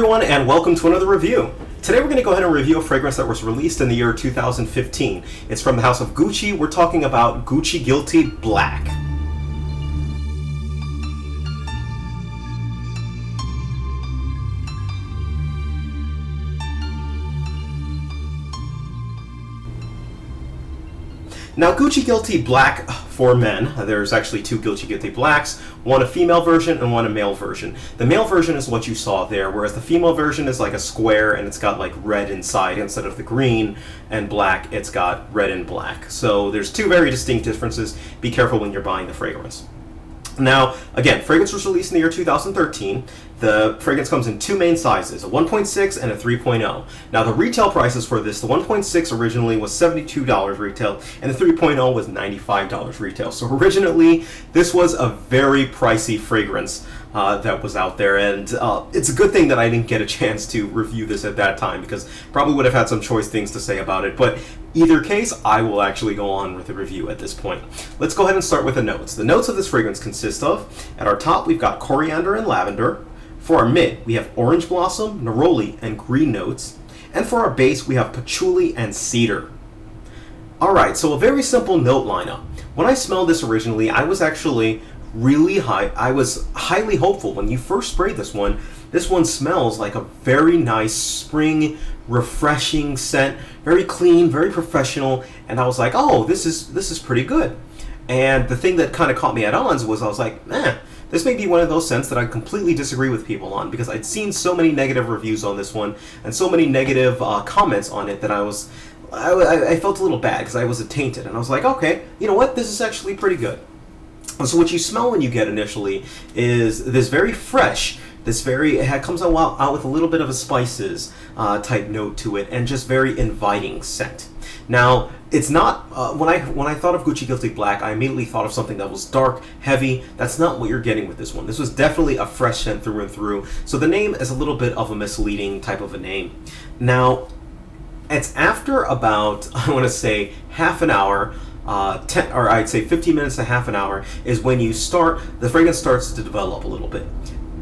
everyone, and welcome to another review. Today we're going to go ahead and review a fragrance that was released in the year 2015. It's from the house of Gucci. We're talking about Gucci Guilty Black. Now, Gucci Guilty Black for men, there's actually two Gucci Guilty Blacks, one a female version and one a male version. The male version is what you saw there, whereas the female version is like a square and it's got like red inside instead of the green and black, it's got red and black. So there's two very distinct differences. Be careful when you're buying the fragrance. Now, again, fragrance was released in the year 2013. The fragrance comes in two main sizes, a 1.6 and a 3.0. Now, the retail prices for this, the 1.6 originally was $72 retail, and the 3.0 was $95 retail. So originally, this was a very pricey fragrance that was out there, and it's a good thing that I didn't get a chance to review this at that time, because probably would have had some choice things to say about it. But either case, I will actually go on with the review at this point. Let's go ahead and start with the notes. The notes of this fragrance consist of, at our top, we've got coriander and lavender. For our mid, we have orange blossom, neroli, and green notes. And for our base, we have patchouli and cedar. Alright, so a very simple note lineup. When I smelled this originally, I was actually I was highly hopeful. When you first sprayed this one smells like a very nice spring, refreshing scent, very clean, very professional, and I was like, oh, this is pretty good. And the thing that kind of caught me at odds was I was like, this may be one of those scents that I completely disagree with people on, because I'd seen so many negative reviews on this one and so many negative comments on it that I felt a little bad because I was tainted, and I was like, okay, you know what, this is actually pretty good. So what you smell when you get initially is this very fresh, it comes out with a little bit of a spices type note to it, and just very inviting scent. Now, it's not, when I thought of Gucci Guilty Black, I immediately thought of something that was dark, heavy. That's not what you're getting with this one. This was definitely a fresh scent through and through. So the name is a little bit of a misleading type of a name. Now, it's after about, I want to say, half an hour, 15 minutes to half an hour is when the fragrance starts to develop a little bit.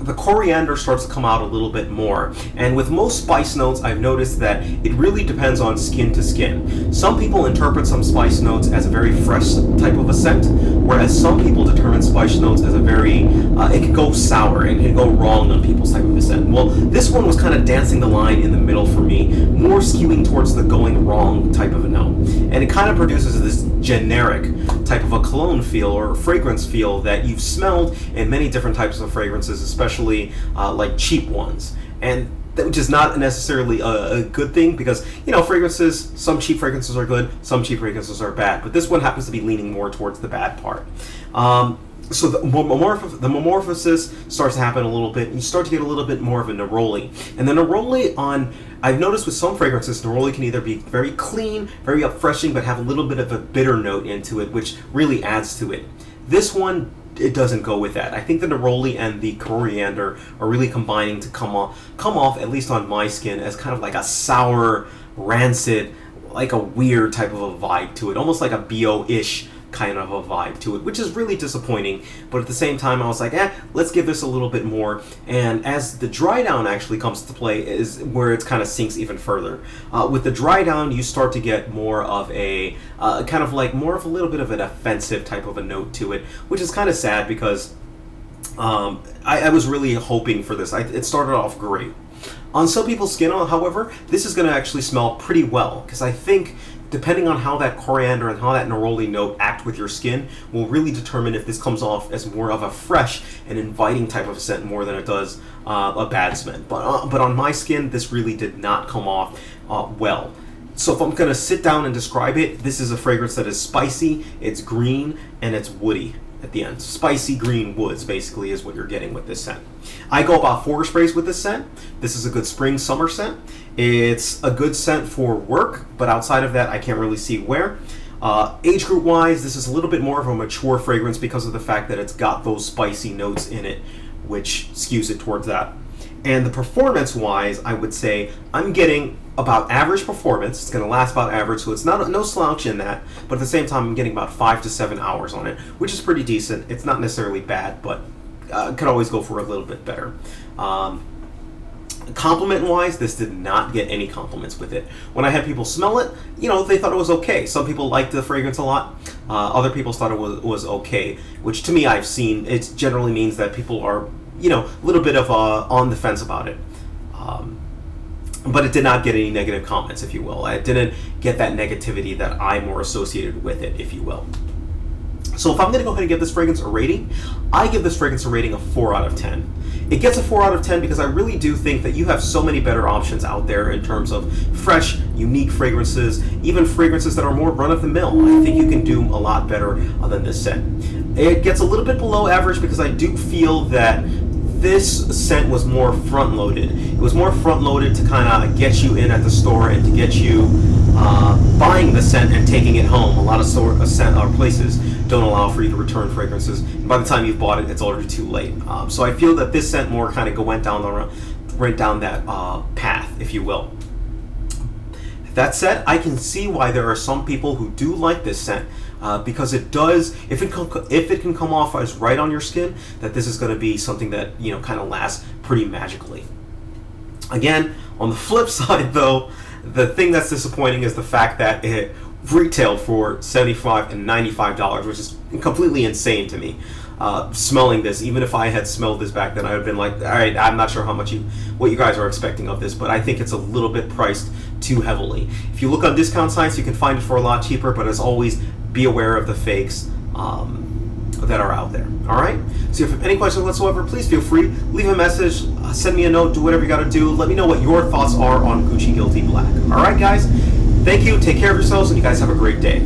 The coriander starts to come out a little bit more. And with most spice notes, I've noticed that it really depends on skin to skin. Some people interpret some spice notes as a very fresh type of a scent, whereas some people determine spice notes as a very, it can go sour, and it can go wrong on people's type of a scent. Well, this one was kind of dancing the line in the middle for me, more skewing towards the going wrong type of a note. And it kind of produces this generic type of a cologne feel or fragrance feel that you've smelled in many different types of fragrances, especially like cheap ones. And which is not necessarily a good thing, because, you know, fragrances, some cheap fragrances are good, some cheap fragrances are bad, but this one happens to be leaning more towards the bad part. So the metamorphosis starts to happen a little bit, and you start to get a little bit more of a neroli. And the neroli I've noticed with some fragrances, neroli can either be very clean, very refreshing, but have a little bit of a bitter note into it, which really adds to it. This one, it doesn't go with that. I think the neroli and the coriander are really combining to come off, at least on my skin, as kind of like a sour, rancid, like a weird type of a vibe to it, almost like a BO-ish kind of a vibe to it, which is really disappointing. But at the same time, I was like, let's give this a little bit more. And as the dry down actually comes to play is where it kind of sinks even further. With the dry down, you start to get more of a kind of like more of a little bit of an offensive type of a note to it, which is kind of sad, because I was really hoping for this. It started off great. On some people's skin, however, this is going to actually smell pretty well, because I think depending on how that coriander and how that neroli note act with your skin will really determine if this comes off as more of a fresh and inviting type of scent more than it does a bad scent. But on my skin, this really did not come off well. So if I'm going to sit down and describe it, this is a fragrance that is spicy, it's green, and it's woody at the end. Spicy green woods basically is what you're getting with this scent. I go about 4 sprays with this scent. This is a good spring summer scent. It's a good scent for work, but outside of that I can't really see where. Age group wise, this is a little bit more of a mature fragrance because of the fact that it's got those spicy notes in it, which skews it towards that. And the performance wise, I would say I'm getting about average performance. It's going to last about average, so it's no slouch in that, but at the same time I'm getting about 5 to 7 hours on it, which is pretty decent. It's not necessarily bad, but could always go for a little bit better. Compliment-wise, this did not get any compliments with it. When I had people smell it, they thought it was okay. Some people liked the fragrance a lot. Other people thought it was okay, which to me, I've seen, it generally means that people are, a little bit of on the fence about it. But it did not get any negative comments, if you will. It didn't get that negativity that I more associated with it, if you will. So if I'm going to go ahead and give this fragrance a rating, I give this fragrance a rating of 4 out of 10. It gets a 4 out of 10 because I really do think that you have so many better options out there in terms of fresh, unique fragrances, even fragrances that are more run-of-the-mill. I think you can do a lot better than this scent. It gets a little bit below average because I do feel that this scent was more front-loaded. It was more front-loaded to kind of get you in at the store and to get you buying the scent and taking it home. A lot of places don't allow for you to return fragrances. And by the time you've bought it, it's already too late. So I feel that this scent more kind of went down that path, if you will. That said, I can see why there are some people who do like this scent. Because it does, if it can come off as right on your skin, that this is going to be something that kind of lasts pretty magically. Again, on the flip side, though, the thing that's disappointing is the fact that it retailed for $75 and $95, which is completely insane to me. Smelling this, even if I had smelled this back then, I would have been like, all right, I'm not sure what you guys are expecting of this, but I think it's a little bit priced too heavily. If you look on discount sites, you can find it for a lot cheaper, but as always, be aware of the fakes that are out there. All right? So if you have any questions whatsoever, please feel free. Leave a message, send me a note, do whatever you got to do. Let me know what your thoughts are on Gucci Guilty Black. All right, guys? Thank you. Take care of yourselves, and you guys have a great day.